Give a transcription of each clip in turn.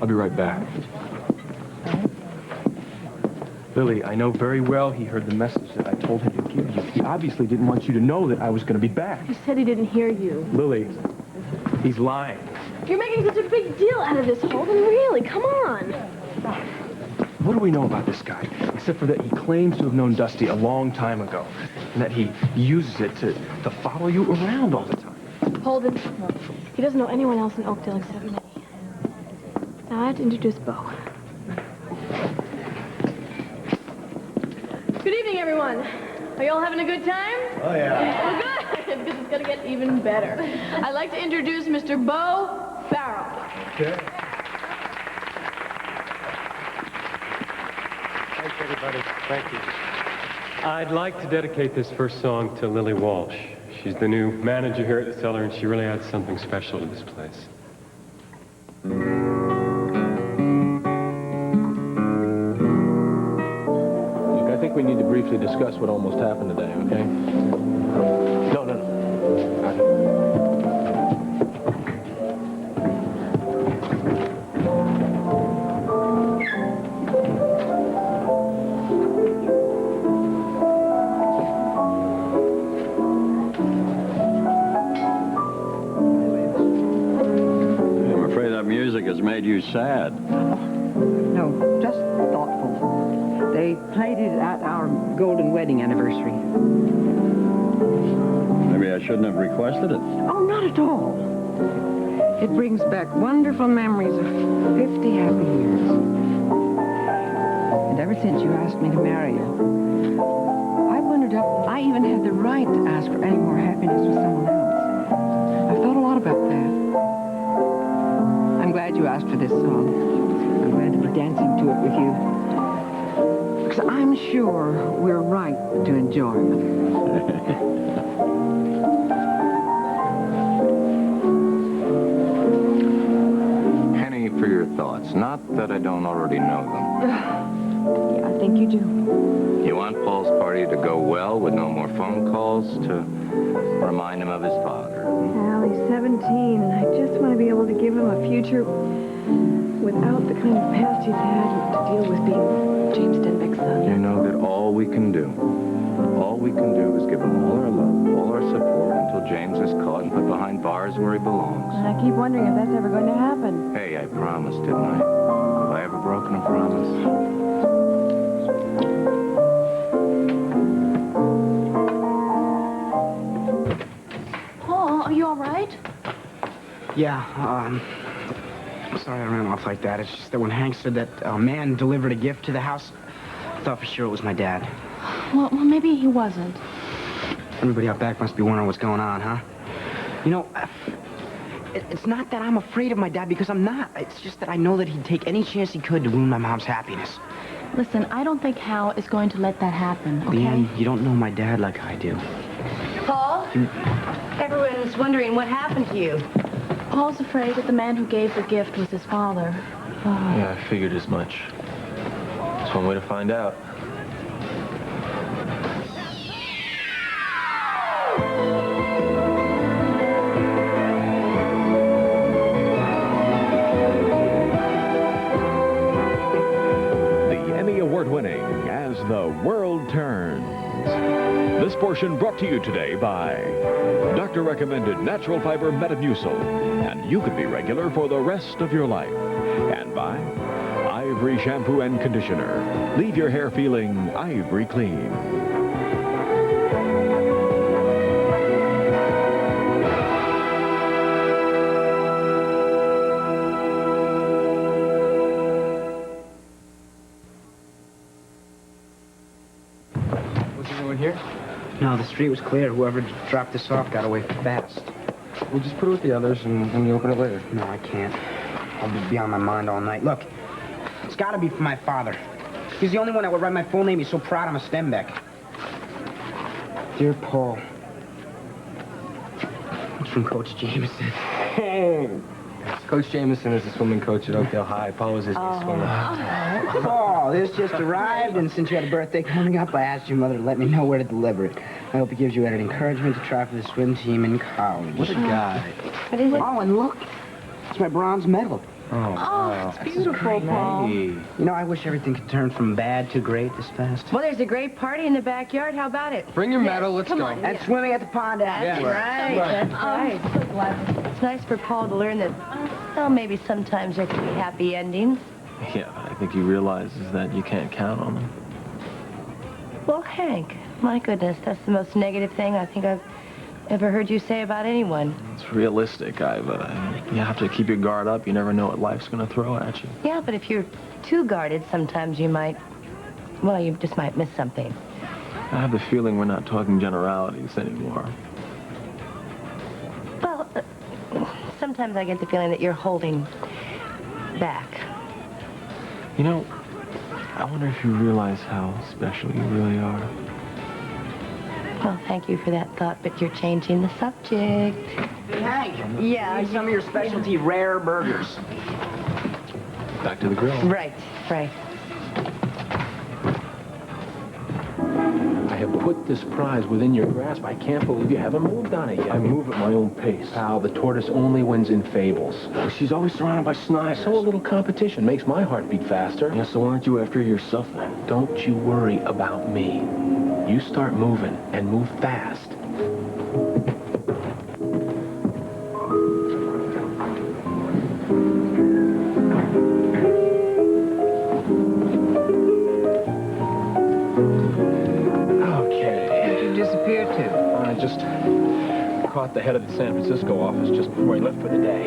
I'll be right back. Lily, I know very well he heard the message that I told him to give you. He obviously didn't want you to know that I was going to be back. He said he didn't hear you. Lily, he's lying. You're making such a big deal out of this, Holden. Really, come on. What do we know about this guy? Except for that he claims to have known Dusty a long time ago. And that he uses it to follow you around all the time. Holden, he doesn't know anyone else in Oakdale except me. Now I have to introduce Bo. Good evening, everyone. Are you all having a good time? Oh, yeah. Oh, good, because it's going to get even better. I'd like to introduce Mr. Bo Farrell. Okay. Thanks, everybody. Thank you. I'd like to dedicate this first song to Lily Walsh. She's the new manager here at the Cellar, and she really adds something special to this place. I think we need to briefly discuss what almost happened today, okay? No. I'm afraid that music has made you sad. No, just thoughtful. They played it at our golden wedding anniversary. Maybe I shouldn't have requested it. Oh, not at all. It brings back wonderful memories of 50 happy years. And ever since you asked me to marry you, I wondered if I even had the right to ask for any more happiness with someone else. I've thought a lot about that. I'm glad you asked for this song. I'm glad to be dancing to it with you. Because I'm sure we're right to enjoy it. Penny, for your thoughts. Not that I don't already know them. Yeah, I think you do. You want Paul's party to go well with no more phone calls to remind him of his father. Well, he's 17, and I just want to be able to give him a future without the kind of past he's had to deal with being James Denbeck's son. You know that all we can do is give him all our love, all our support until James is caught and put behind bars where he belongs. And I keep wondering if that's ever going to happen. Hey, I promised, didn't I? Have I ever broken a promise? Paul, are you all right? Yeah, sorry I ran off like that. It's just that when Hank said that a man delivered a gift to the house, I thought for sure it was my dad. Well, maybe he wasn't. Everybody out back must be wondering what's going on, huh? You know, it's not that I'm afraid of my dad, because I'm not. It's just that I know that he'd take any chance he could to ruin my mom's happiness. Listen, I don't think Hal is going to let that happen, okay? Leanne, you don't know my dad like I do. Paul? Everyone's wondering what happened to you. Paul's afraid that the man who gave the gift was his father. Oh. Yeah, I figured as much. That's one way to find out. The Emmy Award-winning As the World Turns. This portion brought to you today by doctor-recommended natural fiber Metamucil, and you could be regular for the rest of your life. And by Ivory Shampoo and Conditioner. Leave your hair feeling ivory clean. Was anyone here? No, the street was clear. Whoever dropped this off got away fast. We'll just put it with the others and you open it later. No, I can't. I'll be on my mind all night. Look, it's got to be for my father. He's the only one that would write my full name. He's so proud I'm a Stenbeck. Dear Paul. It's from Coach Jameson. Hey, Coach Jameson is the swimming coach at Oakdale High. Paul was his swimmer. Paul, this just arrived, and since you had a birthday coming up, I asked your mother to let me know where to deliver it. I hope it gives you added encouragement to try for the swim team in college. What a guy. What is it? Oh, and look. It's my bronze medal. Oh, it's beautiful, Paul. You know, I wish everything could turn from bad to great this fast. Well, there's a great party in the backyard. How about it? Bring your medal. Let's go. And swimming at the pond after. Right. That's right. I'm so glad. It's nice for Paul to learn that, well, maybe sometimes there can be happy endings. Yeah, I think he realizes that you can't count on them. Well, Hank, my goodness, that's the most negative thing I think I've ever heard you say about anyone. It's realistic, you have to keep your guard up. You never know what life's going to throw at you. Yeah, but if you're too guarded, sometimes you might, well, you just might miss something. I have the feeling we're not talking generalities anymore. Well, sometimes I get the feeling that you're holding back. You know, I wonder if you realize how special you really are. Well, thank you for that thought, but you're changing the subject. Hey, Hank. Yeah. Some of your specialty rare burgers. Back to the grill. Right, right. I have put this prize within your grasp. I can't believe you haven't moved on it yet. I move at my own pace. Pal, the tortoise only wins in fables. She's always surrounded by snipers. So a little competition makes my heart beat faster. Yeah, so aren't you after yourself then? Don't you worry about me. You start moving, and move fast. I just caught the head of the San Francisco office just before he left for the day.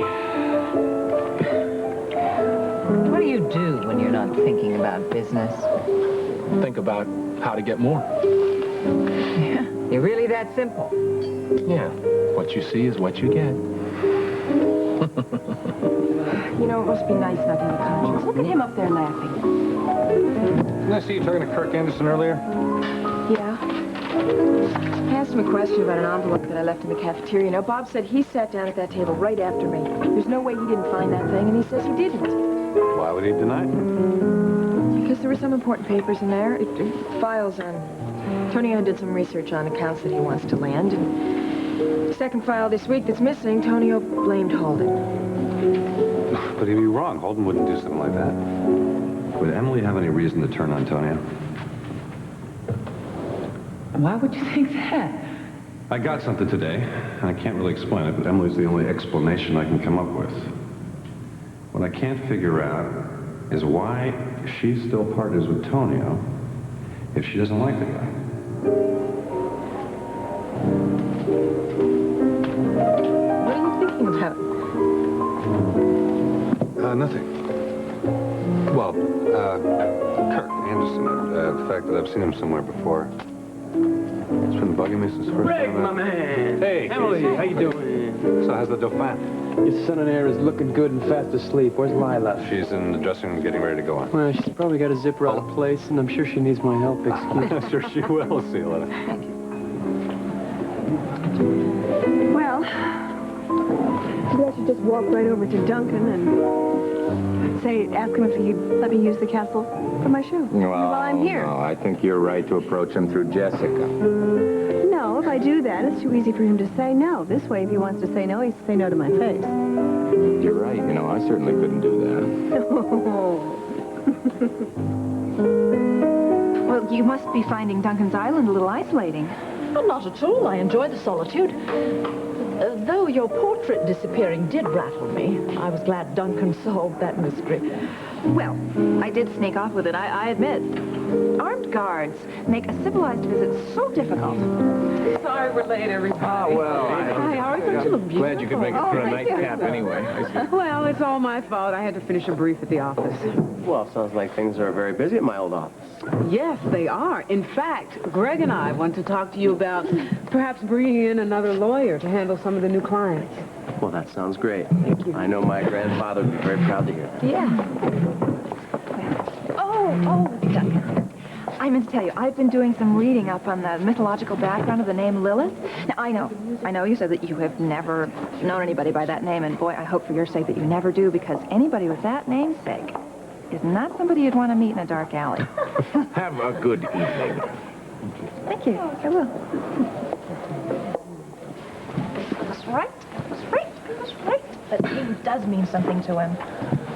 What do you do when you're not thinking about business? Think about how to get more. Yeah, you're really that simple. Yeah, what you see is what you get. You know, it must be nice not to have a conscience. Look at him up there laughing. Didn't I see you talking to Kirk Anderson earlier? Yeah. I asked him a question about an envelope that I left in the cafeteria. Now, Bob said he sat down at that table right after me. There's no way he didn't find that thing, and he says he didn't. Why would he deny it? Because there were some important papers in there. Files on... Tonio did some research on accounts that he wants to land, and the second file this week that's missing, Tonio blamed Holden. But he'd be wrong. Holden wouldn't do something like that. Would Emily have any reason to turn on Tonio? Why would you think that? I got something today, and I can't really explain it, but Emily's the only explanation I can come up with. What I can't figure out is why she's still partners with Tonio if she doesn't like the guy. What are you thinking about? Nothing. Well, Kirk Anderson, the fact that I've seen him somewhere before. It's been bugging me since first Greg, time my man. Hey, Emily, how you doing? So how's the Dauphin? Your son and heir is looking good and fast asleep. Where's Lila? She's in the dressing room getting ready to go on. Well, she's probably got a zipper out of place, and I'm sure she needs my help. Excuse me. I'm sure she will. See you later. Well, maybe I should just walk right over to Duncan and ask him if he'd let me use the castle for my show while I'm here. No, I think you're right to approach him through Jessica. No, if I do that, it's too easy for him to say no. This way, if he wants to say no, he's say no to my face. You're right. You know, I certainly couldn't do that. Well, you must be finding Duncan's Island a little isolating. Oh, not at all. I enjoy the solitude. Though your portrait disappearing did rattle me, I was glad Duncan solved that mystery. Well, I did sneak off with it, I admit. Armed guards make a civilized visit so difficult. Sorry we're late, everybody. Oh, well, Hi, Howard, don't you look beautiful? glad you could make it through a nightcap anyway. Well, it's all my fault. I had to finish a brief at the office. Well, sounds like things are very busy at my old office. Yes, they are. In fact, Greg and I want to talk to you about perhaps bringing in another lawyer to handle some of the new clients. Well, that sounds great. Thank you. I know my grandfather would be very proud to hear that. Yeah. Oh, Duncan. I meant to tell you, I've been doing some reading up on the mythological background of the name Lilith. Now, I know you said that you have never known anybody by that name, and boy, I hope for your sake that you never do, because anybody with that namesake is not somebody you'd want to meet in a dark alley. Have a good evening. Thank you. I will. That's right. That's right. That's right. That name does mean something to him.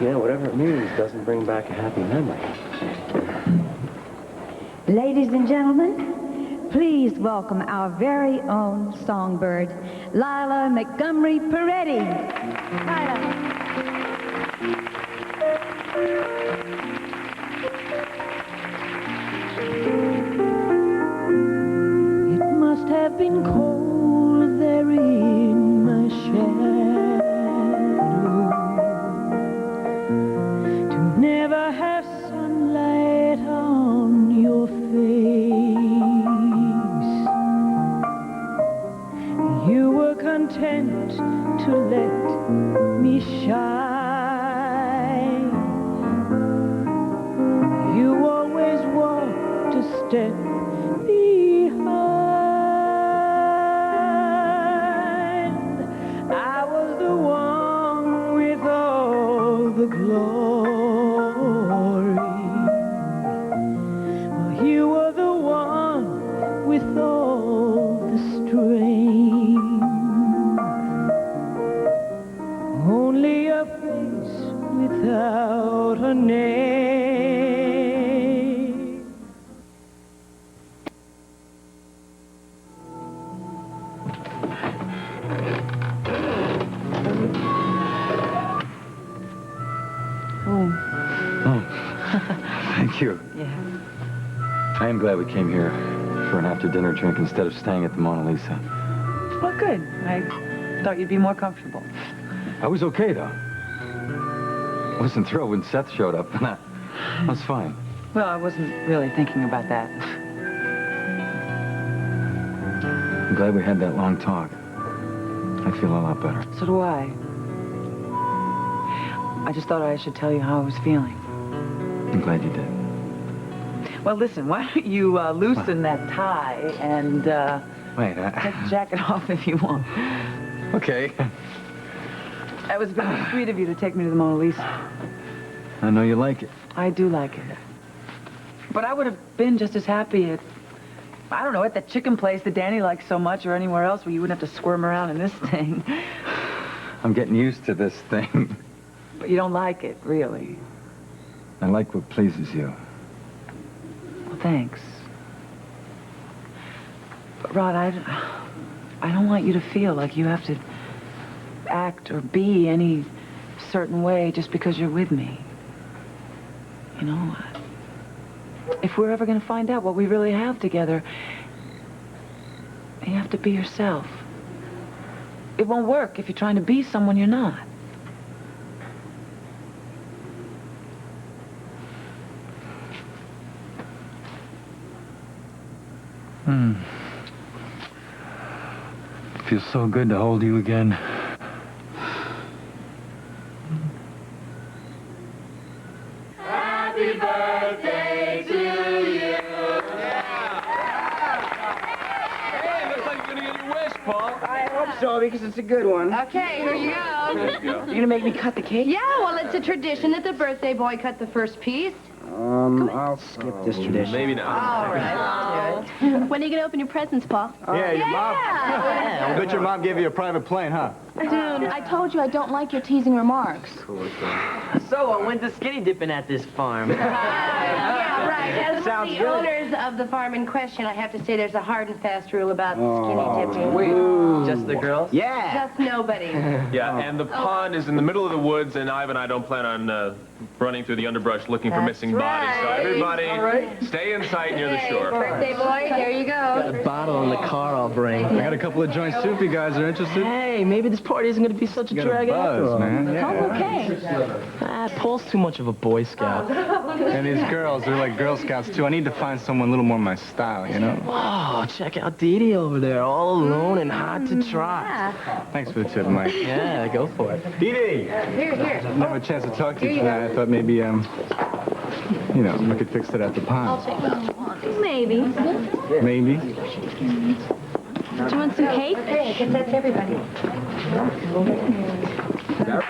Yeah, whatever it means doesn't bring back a happy memory. Ladies and gentlemen, please welcome our very own songbird, Lila Montgomery Peretti. Lila. It must have been cold there in my shadow to never have sunlight on your face. You were content to let me shine. You always walked a step behind. I was the one with all the glory. Well, you were the one with all the strength. Only a face without a name. Thank you. Yeah. I am glad we came here for an after-dinner drink instead of staying at the Mona Lisa. Well, good. I thought you'd be more comfortable. I was okay, though. I wasn't thrilled when Seth showed up, and I was fine. Well, I wasn't really thinking about that. I'm glad we had that long talk. I feel a lot better. So do I. I just thought I should tell you how I was feeling. I'm glad you did. Well, listen, why don't you loosen that tie and Wait, take the jacket off if you want. Okay. That was very sweet of you to take me to the Mona Lisa. I know you like it. I do like it. But I would have been just as happy at, I don't know, at that chicken place that Danny likes so much, or anywhere else where you wouldn't have to squirm around in this thing. I'm getting used to this thing. But you don't like it, really. I like what pleases you. Well, thanks. But, Rod, I don't want you to feel like you have to act or be any certain way just because you're with me. You know, if we're ever going to find out what we really have together, you have to be yourself. It won't work if you're trying to be someone you're not. Feels so good to hold you again. Happy birthday to you. Hey, looks like you're gonna get your wish, Paul. I hope so, because it's a good one. Okay, here you go. You're gonna make me cut the cake? Yeah, well, it's a tradition that the birthday boy cut the first piece. I'll skip this tradition. Maybe not. All right, let's do it. When are you going to open your presents, Paul? Yeah, your mom. I bet your mom gave you a private plane, huh? Dude, I told you I don't like your teasing remarks. So, when's the skinny dipping at this farm? Yeah, right. As one of Sounds the good. owners of the farm in question, I have to say there's a hard and fast rule about skinny dipping. Just the girls? Yeah. Just nobody. Yeah, and the pond is in the middle of the woods, and Ivan and I don't plan on running through the underbrush looking for missing bodies. So everybody, stay in sight near the shore. Birthday boy, there you go. A bottle in the car I'll bring. I got a couple of joints too if you guys are interested. Hey, maybe this party isn't going to be such a Got a drag after buzz, all. man. Oh, okay. Paul's too much of a Boy Scout. And these girls, they're like Girl Scouts too. I need to find someone a little more my style, you know? Oh, check out Dee Dee over there, all alone and hot to try. Thanks for the tip, Mike. Yeah, go for it. Dee Dee! Here. Never a chance to talk to you tonight. I thought maybe You know, we could fix it at the pond. Maybe. Maybe. Do you want some cake? Okay, I guess that's everybody. Yeah.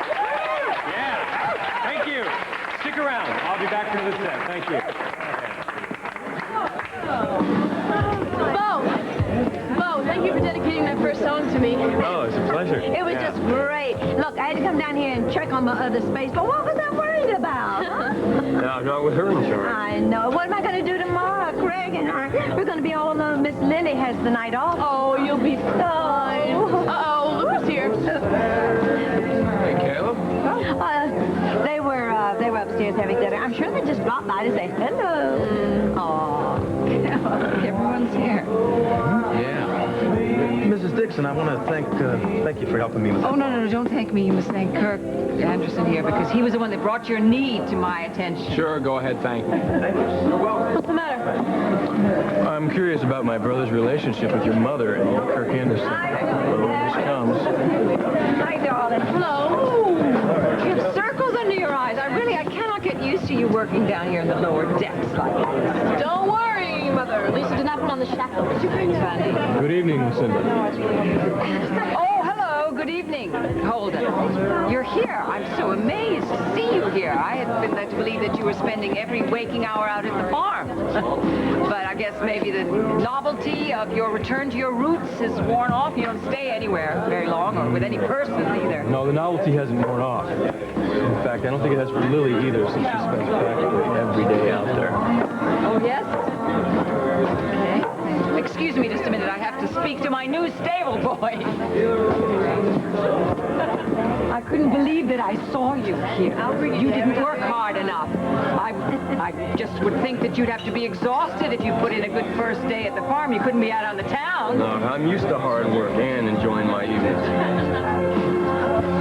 Thank you. Stick around. I'll be back for the set. Thank you. Bo, thank you for dedicating that first song to me. Oh, it's a pleasure. It was just great. Look, I had to come down here and check on my other space, but what was I worried about? Now, wrong with her insurance. I know. What am I going to do tomorrow? Craig and I, we're going to be all alone. Miss Lily has the night off. Oh, you'll be fine. Uh-oh, look who's here. Hey, Caleb. They were upstairs having dinner. I'm sure they just dropped by to say hello. Oh, everyone's here. Yeah. Mrs. Dixon, I want to thank you for helping me with Oh, no, don't thank me. You must thank Kirk Anderson here, because he was the one that brought your need to my attention. Sure, go ahead, thank you. What's the matter? I'm curious about my brother's relationship with your mother and Kirk Anderson. Well, here she comes. Hi, darling. Hello. You have circles under your eyes. I cannot get used to you working down here in the lower decks like this. Don't worry, Mother. Lisa did not put on the shackles. Funny. Good evening, Lucinda. Oh, hello. Good evening. Hold it. You're here. I'm so amazed to see you here. I had been led to believe that you were spending every waking hour out at the farm. But I guess maybe the novelty of your return to your roots has worn off. You don't stay anywhere very long, or with any person either. No, the novelty hasn't worn off. In fact, I don't think it has for Lily either, since she spends practically every day out there. Oh, yes? Okay. Excuse me just a minute. I have to speak to my new stable boy. I couldn't believe that I saw you here. You didn't work hard enough. I just would think that you'd have to be exhausted if you put in a good first day at the farm. You couldn't be out on the town. No, I'm used to hard work and enjoying my evenings.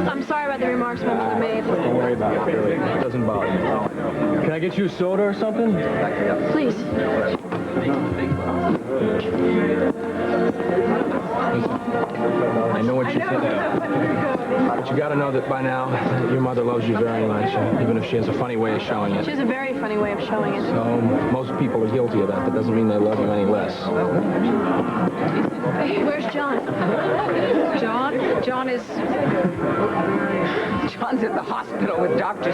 I'm sorry about the remarks my mother made. Don't worry about it, really. It doesn't bother me. Can I get you a soda or something? Please. I know what you think. But you got to know that by now, your mother loves you very much, even if she has a funny way of showing She it. has a very funny way of showing it. So, most people are guilty of that. That doesn't mean they love you any less. Where's John? John's at the hospital with Dr.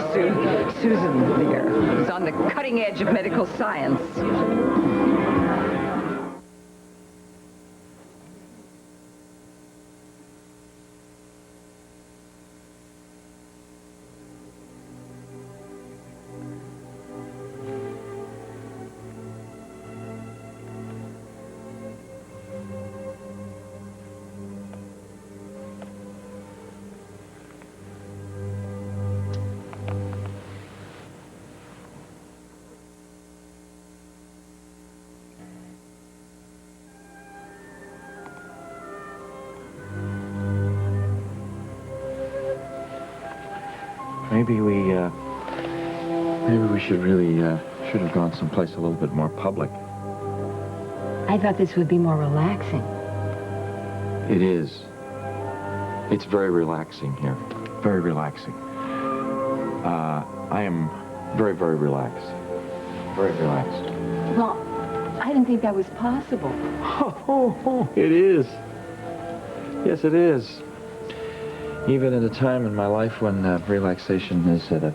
Susan there, who's on the cutting edge of medical science. Maybe we should have gone someplace a little bit more public. I thought this would be more relaxing. It is. It's very relaxing here. Very relaxing. I am very, very relaxed. Very relaxed. Well, I didn't think that was possible. Oh, it is. Yes, it is. Even at a time in my life when relaxation is at a,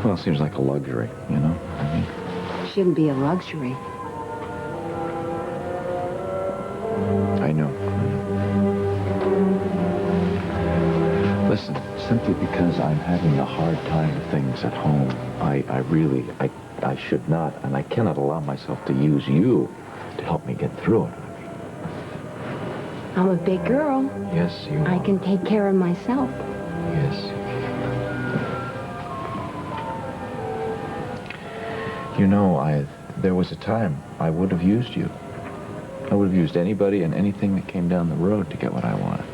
well, it seems like a luxury, you know? I mean, It shouldn't be a luxury. I know. Listen, simply because I'm having a hard time with things at home, I should not, and I cannot allow myself to use you to help me get through it. I'm a big girl. Yes, you I can take care of myself. Yes. You know, there was a time I would have used you. I would have used anybody and anything that came down the road to get what I wanted.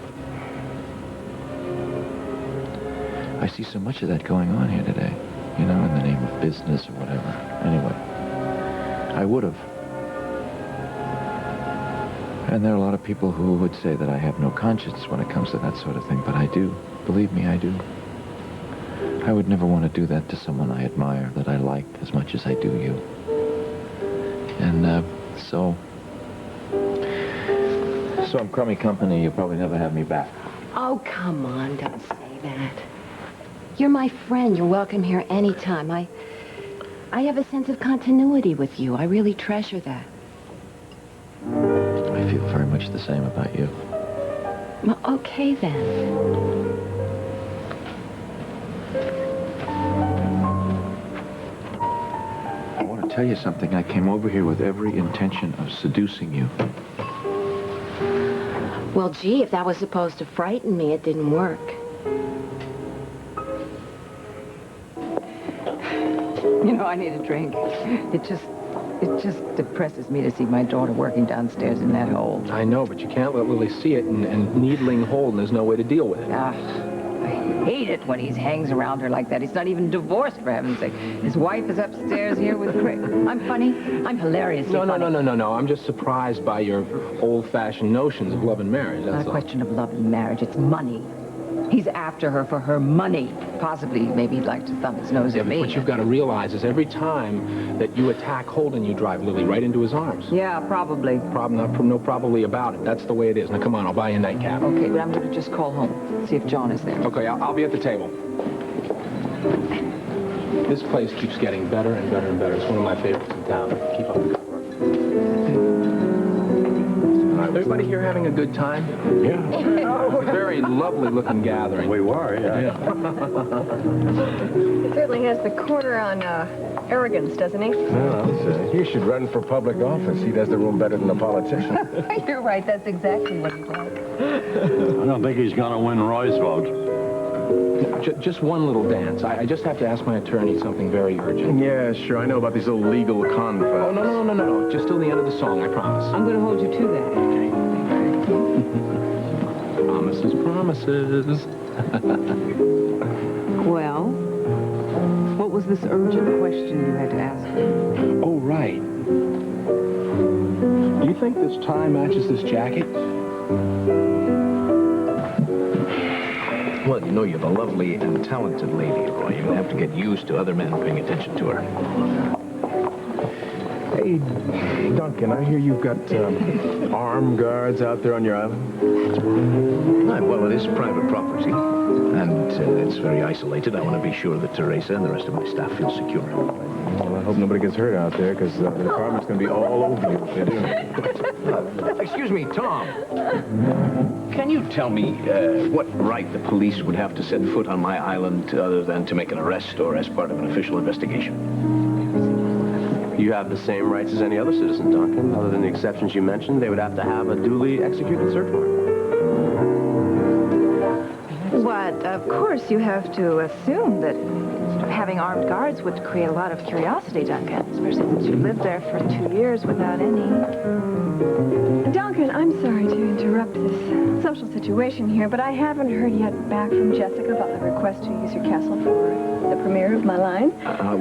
I see so much of that going on here today, you know, in the name of business or whatever. Anyway, I would have. And there are a lot of people who would say that I have no conscience when it comes to that sort of thing, but I do. Believe me, I do. I would never want to do that to someone I admire, that I like as much as I do you. And, so I'm crummy company. You'll probably never have me back. Oh, come on, don't say that. You're my friend. You're welcome here anytime. I have a sense of continuity with you. I really treasure that. I feel very much the same about you. Well, okay, then. I want to tell you something. I came over here with every intention of seducing you. Well, gee, if that was supposed to frighten me, it didn't work. You know, I need a drink. It just depresses me to see my daughter working downstairs in that hole. I know, but you can't let Lily see it and needling hole, and there's no way to deal with it. I hate it when he hangs around her like that. He's not even divorced, for heaven's sake. His wife is upstairs here with Craig. I'm funny. I'm hilariously funny. No. I'm just surprised by your old-fashioned notions of love and marriage. It's not a question of love and marriage. It's money. He's after her for her money. Possibly, maybe he'd like to thumb his nose at me. What you've got to realize is every time that you attack Holden, you drive Lily right into his arms. Yeah, probably. No probably about it. That's the way it is. Now, come on, I'll buy you a nightcap. Okay, but I'm going to just call home, see if John is there. Okay, I'll be at the table. This place keeps getting better and better and better. It's one of my favorites in town. Keep up the good work. Everybody here having a good time? Yeah. A very lovely-looking gathering. We were, yeah. He certainly has the corner on arrogance, doesn't he? No, he should run for public office. He does the room better than a politician. You're right. That's exactly what he's like. I don't think he's going to win Roy's vote. Just one little dance. I just have to ask my attorney something very urgent. Yeah, sure. I know about these little legal confabs. Oh, no. Just till the end of the song, I promise. I'm going to hold you to that. Promises. Well, what was this urgent question you had to ask me? Oh, right. Do you think this tie matches this jacket? Well, you know, you're the lovely and talented lady, Roy. You're going to have to get used to other men paying attention to her. Hey, Duncan, I hear you've got armed guards out there on your island. Well, it is private property, and it's very isolated. I want to be sure that Teresa and the rest of my staff feel secure. Well, I hope nobody gets hurt out there, because the department's going to be all over you if they do. Excuse me, Tom. Can you tell me what right the police would have to set foot on my island other than to make an arrest or as part of an official investigation? You have the same rights as any other citizen, Duncan. Other than the exceptions you mentioned, they would have to have a duly executed search warrant. But, of course, you have to assume that having armed guards would create a lot of curiosity, Duncan, especially since you lived there for 2 years without any. Duncan, I'm sorry to interrupt this social situation here, but I haven't heard yet back from Jessica about the request to use your castle for the premiere of my line.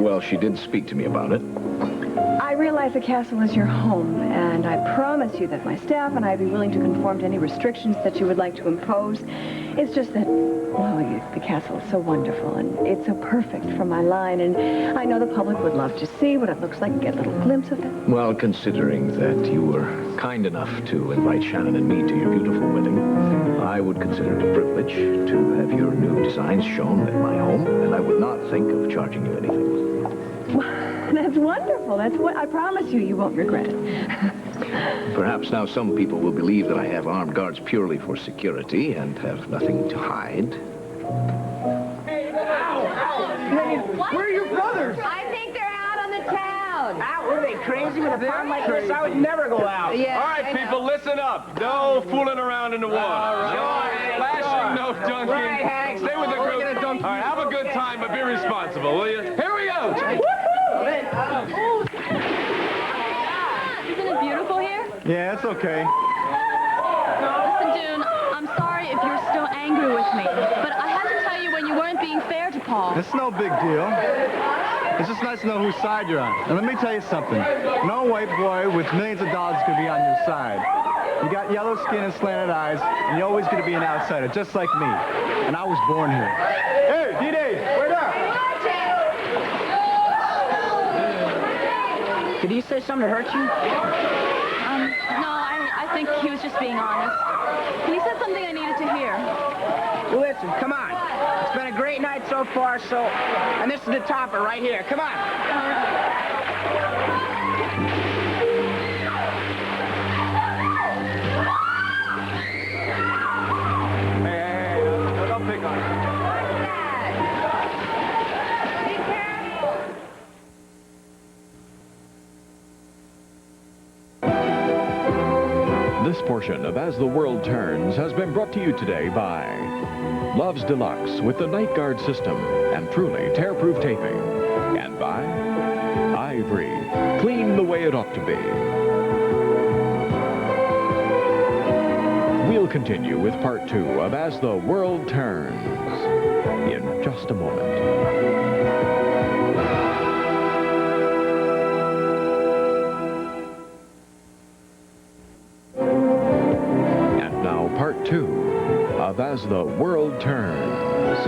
Well, she did speak to me about it. I realize the castle is your home, and I promise you that my staff and I'd be willing to conform to any restrictions that you would like to impose. It's just that, well, the castle is so wonderful, and it's so perfect for my line, and I know the public would love to see what it looks like and get a little glimpse of it. Well, considering that you were kind enough to invite Shannon and me to your beautiful wedding, I would consider it a privilege to have your new designs shown at my home, and I would not think of charging you anything. That's wonderful. That's what I promise you, you won't regret it. Perhaps now some people will believe that I have armed guards purely for security and have nothing to hide. Where are your brothers? I think they're out on the town. Out? Were they crazy with a farm like this? I would never go out. Yeah, All right, people, listen up. No fooling around in the woods. Flashing, no dunking. Right, Hank. Stay with the group. All right, have a good time, but be responsible, will you? Here we go. Isn't it beautiful here? Yeah, it's okay. Listen, June, I'm sorry if you're still angry with me, but I had to tell you when you weren't being fair to Paul. It's no big deal. It's just nice to know whose side you're on. And let me tell you something. No white boy with millions of dollars could be on your side. You got yellow skin and slanted eyes, and you're always going to be an outsider, just like me. And I was born here. Hey, D-Day, wait up! say something to hurt you? No, I think he was just being honest. And he said something I needed to hear. Well, listen, come on. It's been a great night so far, and this is the topper right here. Come on. Hey, don't pick on him. This portion of As the World Turns has been brought to you today by Love's Deluxe with the Night Guard system and truly tear-proof taping. And by Ivory, clean the way it ought to be. We'll continue with part 2 of As the World Turns in just a moment. Part 2 of As the World Turns.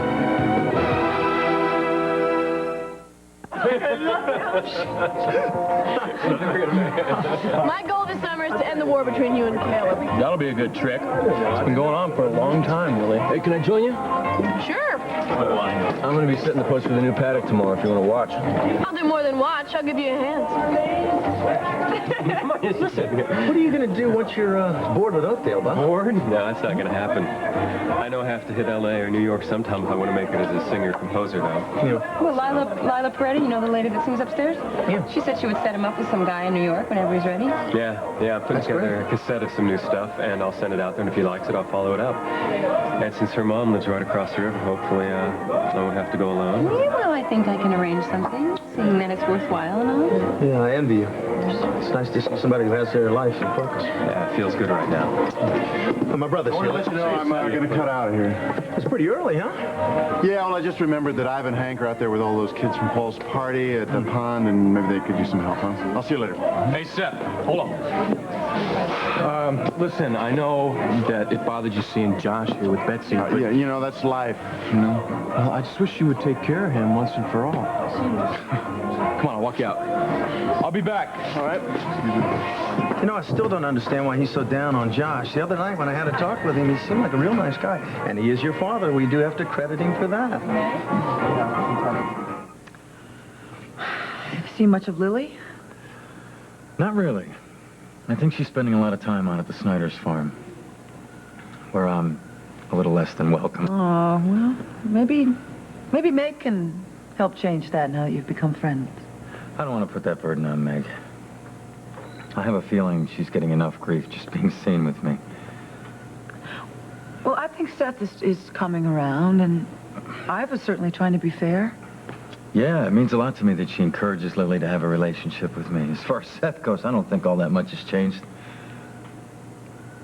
My goal this summer is to end the war between you and Caleb. That'll be a good trick. It's been going on for a long time, Lily. Hey, can I join you? Sure. I'm going to be setting the post for the new paddock tomorrow if you want to watch. I'll do more than watch. I'll give you a hand. Listen, what are you going to do once you're bored with Oakdale, Bob? Bored? No, that's not going to happen. I know I have to hit L.A. or New York sometime if I want to make it as a singer-composer, though. Yeah. Well, Lila Peretti, you know the lady that sings upstairs? Yeah. She said she would set him up with some guy in New York whenever he's ready. Yeah, I'm putting together a cassette of some new stuff, and I'll send it out there, and if he likes it, I'll follow it up. And since her mom lives right across the river, hopefully I won't have to go alone. Yeah, well, I think I can arrange something, seeing that it's worthwhile and all. Yeah, I envy you. It's nice to see somebody who has their life in focus. Yeah, it feels good right now. Well, my brother's I want to let you know I'm going to cut out of here. It's pretty early, huh? Yeah, well, I just remembered that Ivan and Hank are out there with all those kids from Paul's party at the pond, and maybe they could use some help, huh? I'll see you later. Hey, Seth, hold on. Listen, I know that it bothered you seeing Josh here with Betsy. Yeah, you know, that's life, you know? Well, I just wish you would take care of him once and for all. Come on, I'll walk you out. I'll be back. All right? You know, I still don't understand why he's so down on Josh. The other night when I had a talk with him, he seemed like a real nice guy. And he is your father. We do have to credit him for that. Have you seen much of Lily? Not really. I think she's spending a lot of time on at the Snyder's farm, where I'm a little less than welcome. Oh, well, maybe Meg can help change that now that you've become friends. I don't want to put that burden on Meg. I have a feeling she's getting enough grief just being seen with me. Well, I think Seth is coming around, and Iva's certainly trying to be fair. Yeah, it means a lot to me that she encourages Lily to have a relationship with me. As far as Seth goes, I don't think all that much has changed.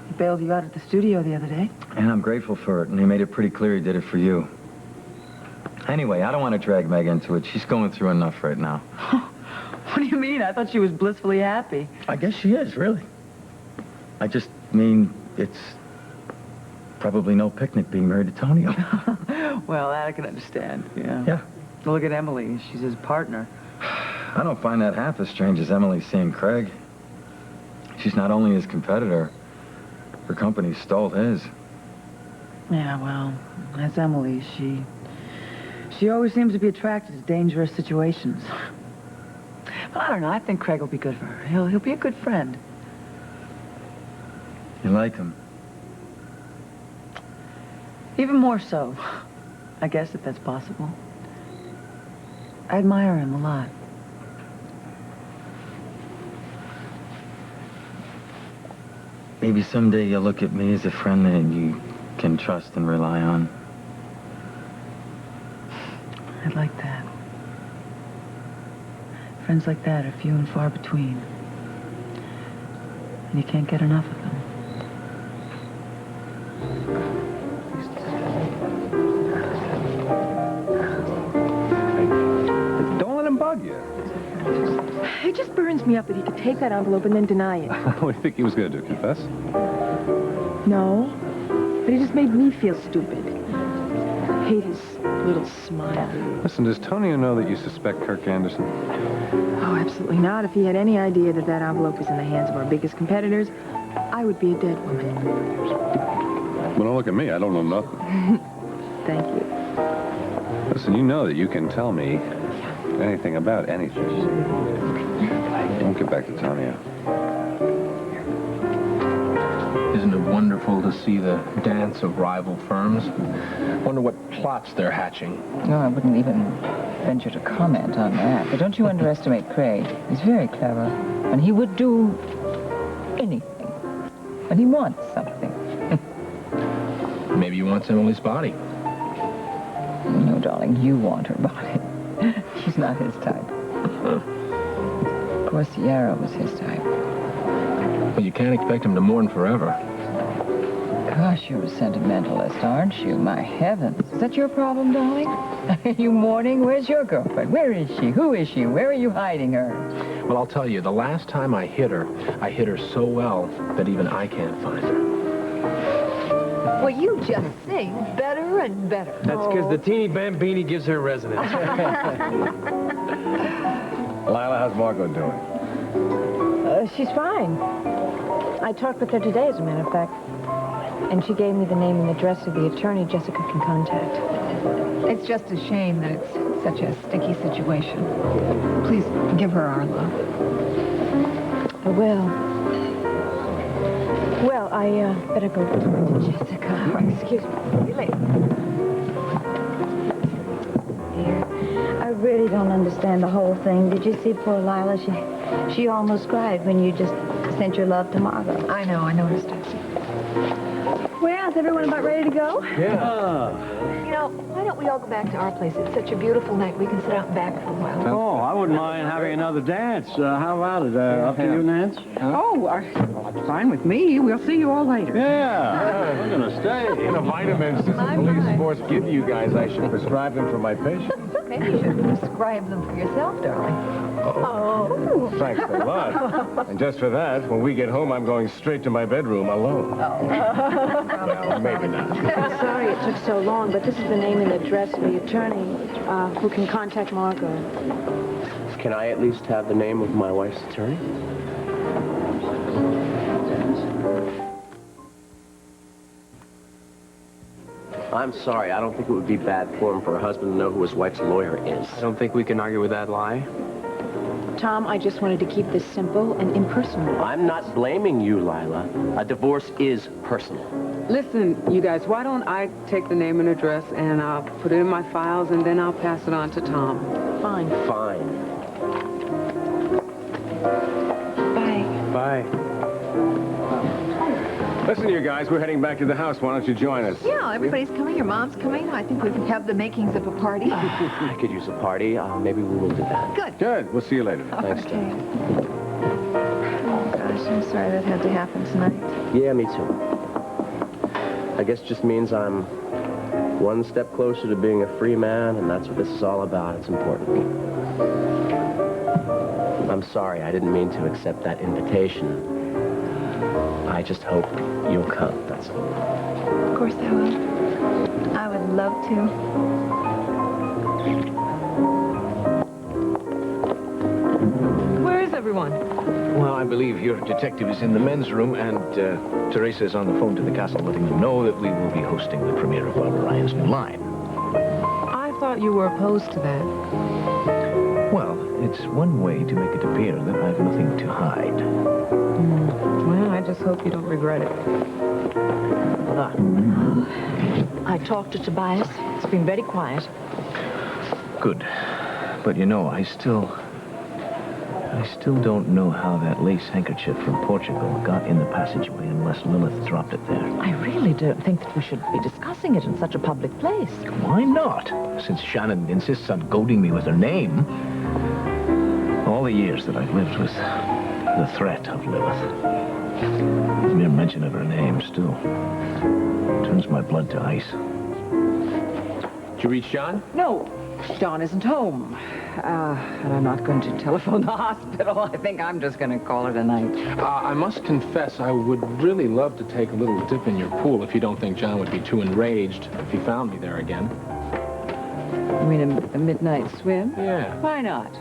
He bailed you out at the studio the other day. And I'm grateful for it, and he made it pretty clear he did it for you. Anyway, I don't want to drag Meg into it. She's going through enough right now. What do you mean? I thought she was blissfully happy. I guess she is, really. I just mean it's probably no picnic being married to Tonio. Well, that I can understand, yeah. Yeah. Well, look at Emily. She's his partner. I don't find that half as strange as Emily seeing Craig. She's not only his competitor, her company stole his. Yeah, well, as Emily, she always seems to be attracted to dangerous situations. Well, I don't know. I think Craig will be good for her. He'll be a good friend. You like him? Even more so, I guess, if that's possible. I admire him a lot. Maybe someday you'll look at me as a friend that you can trust and rely on. I'd like that. Friends like that are few and far between. And you can't get enough of them. Don't let him bug you. It just burns me up that he could take that envelope and then deny it. What do you think he was going to do, confess? No, but he just made me feel stupid. hate his little smile. Listen, does Tonio know that you suspect Kirk Anderson? Oh, absolutely not. If he had any idea that that envelope was in the hands of our biggest competitors, I would be a dead woman. Well, don't look at me. I don't know nothing. Thank you. Listen, you know that you can tell me anything about anything. Don't get back to Tonio. Isn't it wonderful to see the dance of rival firms? Wonder what plots they're hatching. No, I wouldn't even venture to comment on that. But don't you underestimate Craig. He's very clever. And he would do anything. And he wants something. Maybe he wants Emily's body. No, darling, you want her body. She's not his type. Of course, Sierra was his type. Well, you can't expect him to mourn forever. Gosh, you're a sentimentalist, aren't you? My heavens. Is that your problem, darling? Are you mourning? Where's your girlfriend? Where is she? Who is she? Where are you hiding her? Well, I'll tell you, the last time I hit her so well that even I can't find her. Well, you just sing better and better. That's because the teeny bambini gives her resonance. Lila, how's Margot doing? She's fine. I talked with her today, as a matter of fact. And she gave me the name and address of the attorney Jessica can contact. It's just a shame that it's such a sticky situation. Please give her our love. I will. Well, I better go talk to Jessica. Excuse me. See you later. Dear, I really don't understand the whole thing. Did you see poor Lila? She almost cried when you just sent your love to Margot. I know, I noticed it. Well, is everyone about ready to go? Yeah. You know, why don't we all go back to our place? It's such a beautiful night. We can sit out back for a while. Oh, I wouldn't mind having another dance. How about it? Up to you, Nance? Oh, it's fine with me. We'll see you all later. Yeah, we're going to stay. The vitamins that the police force give you guys, I should prescribe them for my patients. Maybe you should prescribe them for yourself, darling. Oh, thanks a lot. And just for that, when we get home, I'm going straight to my bedroom alone. Well, maybe not. I'm sorry it took so long, but this is the name and address of the attorney who can contact Margot. Can I at least have the name of my wife's attorney? I'm sorry, I don't think it would be bad form for a husband to know who his wife's lawyer is. I don't think we can argue with that lie. Tom, I just wanted to keep this simple and impersonal. I'm not blaming you, Lila. A divorce is personal. Listen, you guys, why don't I take the name and address and I'll put it in my files and then I'll pass it on to Tom. Fine. Fine. Bye. Bye. Listen, you guys, we're heading back to the house. Why don't you join us? Yeah, everybody's coming. Your mom's coming. I think we can have the makings of a party. I could use a party. Maybe we will do that. Good. Good. We'll see you later. Thanks, Oh, gosh, I'm sorry that had to happen tonight. Yeah, me too. I guess just means I'm one step closer to being a free man, and that's what this is all about. It's important. I'm sorry, I didn't mean to accept that invitation. I just hope you'll come, that's all. Of course I will. I would love to. Where is everyone? Well, I believe your detective is in the men's room, and Teresa is on the phone to the castle letting them know that we will be hosting the premiere of Barbara Ryan's new line. I thought you were opposed to that. Well, it's one way to make it appear that I've nothing to hide. Well, I just hope you don't regret it. I talked to Tobias. It's been very quiet. Good. But you know, I still don't know how that lace handkerchief from Portugal got in the passageway unless Lilith dropped it there. I really don't think that we should be discussing it in such a public place. Why not? Since Shannon insists on goading me with her name. All the years that I've lived with the threat of Lilith. The mere mention of her name still turns my blood to ice. Did you reach John? No, Dawn isn't home. And I'm not going to telephone the hospital. I think I'm just going to call it a night. I must confess, I would really love to take a little dip in your pool if you don't think John would be too enraged if he found me there again. mean a midnight swim? Yeah. Why not?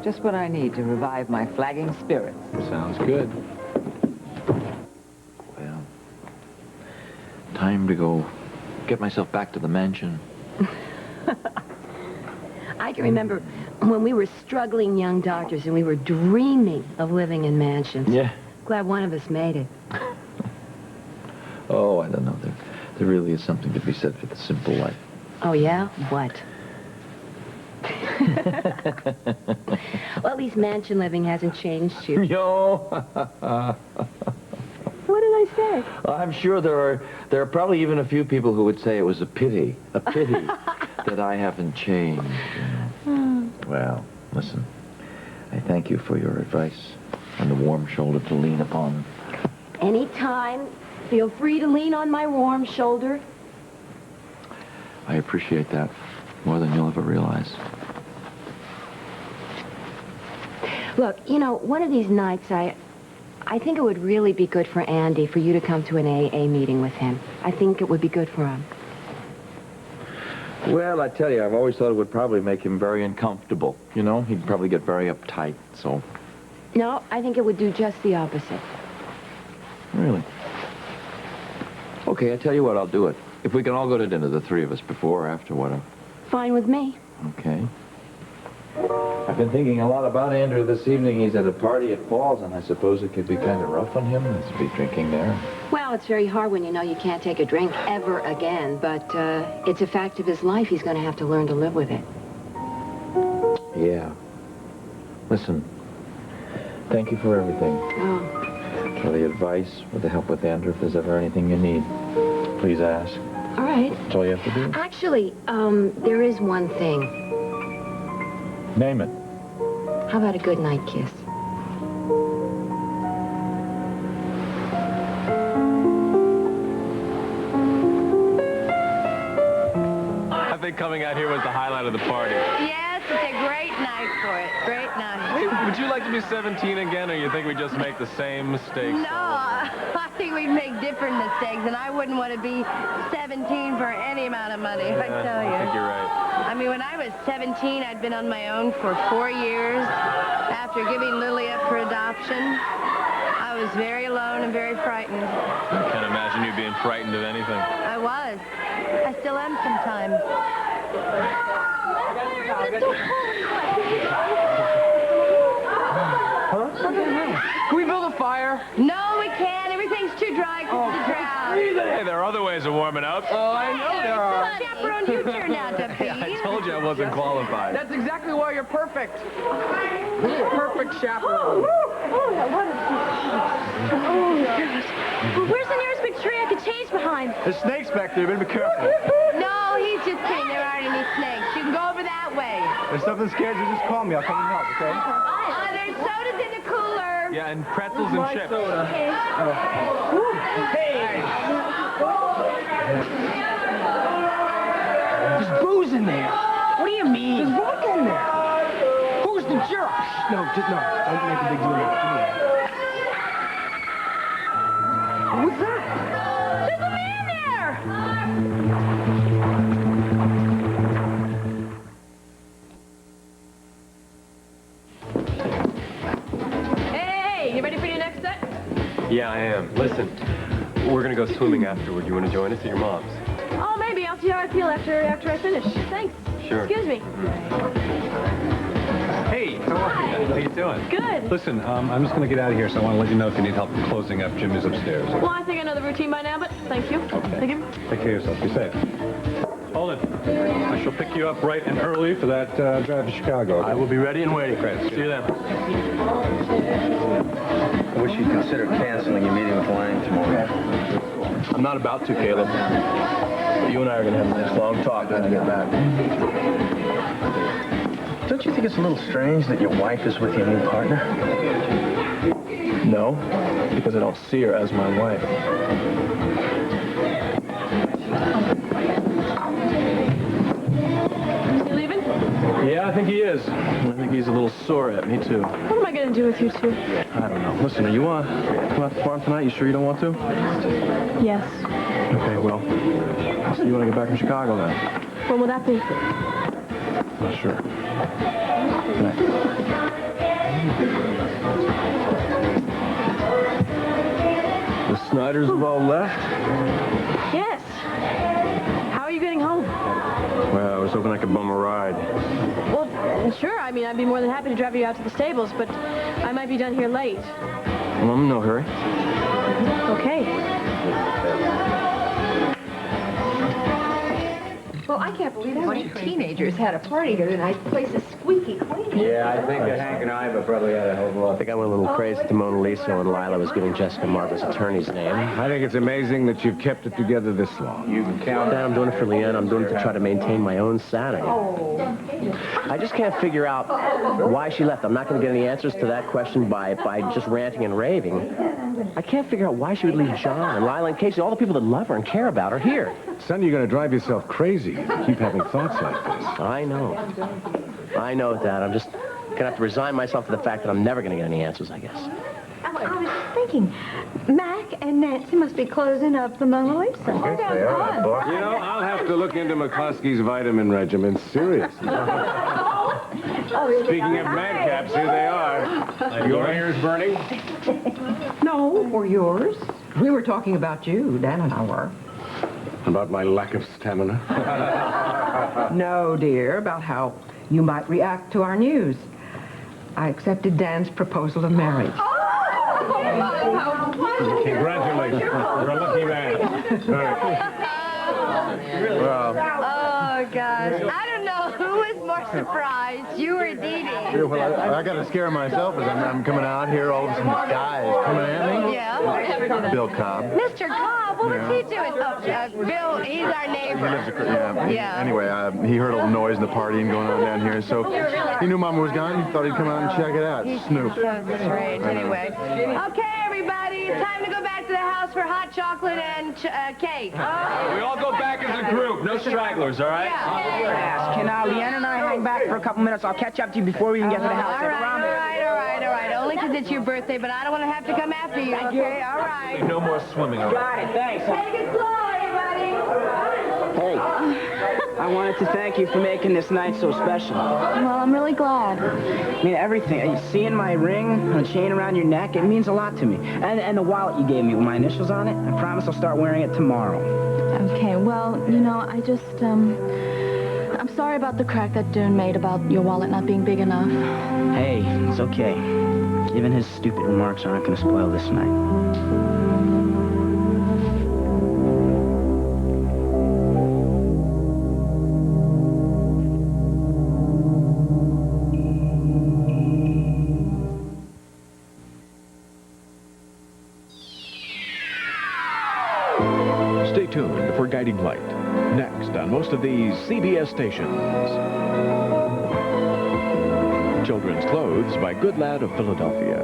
Just what I need to revive my flagging spirits. Sounds good. Well, time to go get myself back to the mansion. I can remember when we were struggling young doctors and we were dreaming of living in mansions. Yeah. Glad one of us made it. Oh, I don't know. There really is something to be said for the simple life. Oh, yeah? What? Well, at least mansion living hasn't changed you. Yo. What did I say? I'm sure there are probably even a few people who would say it was a pity that I haven't changed. You know? Well, listen, I thank you for your advice and the warm shoulder to lean upon. Anytime, feel free to lean on my warm shoulder. I appreciate that more than you'll ever realize. Look, you know, one of these nights, I think it would really be good for Andy for you to come to an AA meeting with him. I think it would be good for him. Well, I tell you, I've always thought it would probably make him very uncomfortable. You know, he'd probably get very uptight, so... No, I think it would do just the opposite. Really? Okay, I tell you what, I'll do it. If we can all go to dinner, the three of us, before or after, whatever. Fine with me. Okay. I've been thinking a lot about Andrew this evening. He's at a party at Paul's, and I suppose it could be kind of rough on him to be drinking there. Well, it's very hard when you know you can't take a drink ever again, but it's a fact of his life. He's going to have to learn to live with it. Yeah. Listen, thank you for everything. Oh. For the advice, for the help with Andrew. If there's ever anything you need, please ask. All right. That's all you have to do. Actually, there is one thing. Name it. How about a good night kiss? I think coming out here was the highlight of the party. Yes, it's a great night for it. Great night. Hey, would you like to be 17 again, or you think we just make the same mistakes? No, I think we'd make different mistakes, and I wouldn't want to be 17 for any amount of money, I tell you. I think you're right. I mean, when I was 17, I'd been on my own for 4 years. After giving Lily up for adoption, I was very alone and very frightened. I can't imagine you being frightened of anything. I was. I still am sometimes. Can we build a fire? No, we can't. Everything's too dry because of the drought. Hey, there are other ways of warming up. Oh, I know there are. Chaperone you turned out to be. I told you I wasn't qualified. That's exactly why you're perfect. Perfect chaperone. Oh, that water's so cold. Oh, God. Where's the nearest big tree I could chase behind? There's snakes back there. You better be careful. No, he's just kidding. There aren't any snakes. You can go over that way. If something scares you, just call me. I'll come and help, okay? There's sodas in the cooler. Yeah, and pretzels and chips. Okay. Hey! There's booze in there. What do you mean? There's vodka in there. Who's the jerk? No, just no. Don't make a big deal about it. Give me that. What's that? There's a man there! Hey, you ready for your next set? Yeah, I am. Listen, we're going to go swimming afterward. You want to join us at your mom's? Oh, maybe. I'll see how I feel after I finish. Thanks. Sure. Excuse me. Hey, how are you? How you doing? Good. Listen, I'm just going to get out of here, so I want to let you know if you need help closing up. Jim is upstairs. Well, I think I know the routine by now, but thank you. Okay. Thank you. Take care of yourself. Be safe. Hold it. I shall pick you up bright and early for that drive to Chicago. I will be ready and waiting. Great. See you then. I wish you'd consider canceling your meeting with Lang tomorrow. I'm not about to, Caleb. You and I are going to have a nice long talk when I get back. Don't you think it's a little strange that your wife is with your new partner? No, because I don't see her as my wife. Is he leaving? Yeah, I think he is. I think he's a little sore at me, too. What am I going to do with you two? I don't know. Listen, are you come out to the farm tonight? You sure you don't want to? Yes. Okay, well, I'll see you when I get back from Chicago then. When will that be? Oh, sure. Good night. The Snyders have all left? Yes. How are you getting home? Well, I was hoping I could bum a ride. Well, sure. I mean, I'd be more than happy to drive you out to the stables, but I might be done here late. Well, I'm in no hurry. Okay. Well, I can't believe a bunch of teenagers had a party here tonight. The place is squeaky clean. Yeah, I think that Hank and I probably had a hell of a lot. I think I went a little crazy to Mona Lisa when Lila was giving Jessica Margaret's attorney's name. I think it's amazing that you've kept it together this long. You can count. Dad, I'm doing it for Leanne. I'm doing it to try to maintain my own sanity. I just can't figure out why she left. I'm not going to get any answers to that question by just ranting and raving. I can't figure out why she would leave John and Lila and Casey. All the people that love her and care about her here. Son, you're going to drive yourself crazy if you keep having thoughts like this. I know. I know, Dad. I'm just going to have to resign myself to the fact that I'm never going to get any answers, I guess. I was thinking, Mac and Nancy must be closing up the Mona Lisa. You know, I'll have to look into McCluskey's vitamin regimen. Seriously. Speaking of madcaps, here they are. Your ears burning? No, or yours. We were talking about you, Dan and I were. About my lack of stamina? No, dear, about how you might react to our news. I accepted Dan's proposal of marriage. Congratulations. You're a lucky man. Well, Oh, gosh. I don't know who was more surprised, you or Dee Dee. well, I got to scare myself as I'm coming out here. All of a sudden, this guy is coming at me. Yeah. Bill Cobb. Mr. Cobb, what was he doing? Oh, Bill, he's our He neighbor. lives Yeah. Anyway, he heard a little noise in the partying going on down here, so he knew Mama was gone. He thought he'd come out and check it out. Snoop. So strange. Anyway. Okay, everybody, it's time to go back to the house for hot chocolate and cake. We all go back as a group. No stragglers, all right? Yes. Can Leanne and I hang back for a couple minutes? I'll catch up to you before we even get to the house. All right. Only because it's your birthday, but I don't want to have to come after you. Okay, all right. No more swimming, all right? Got it. Thanks. Take it slow, everybody. Hey, I wanted to thank you for making this night so special. Well, I'm really glad. I mean, everything. Seeing my ring and the chain around your neck, it means a lot to me. And the wallet you gave me with my initials on it, I promise I'll start wearing it tomorrow. Okay, well, you know, I just, I'm sorry about the crack that Dune made about your wallet not being big enough. Hey, it's okay. Even his stupid remarks aren't going to spoil this night. Stay tuned for Guiding Light. Next on most of these CBS stations. Children's Clothes by Good Lad of Philadelphia.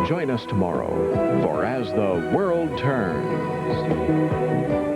Join us tomorrow for As the World Turns.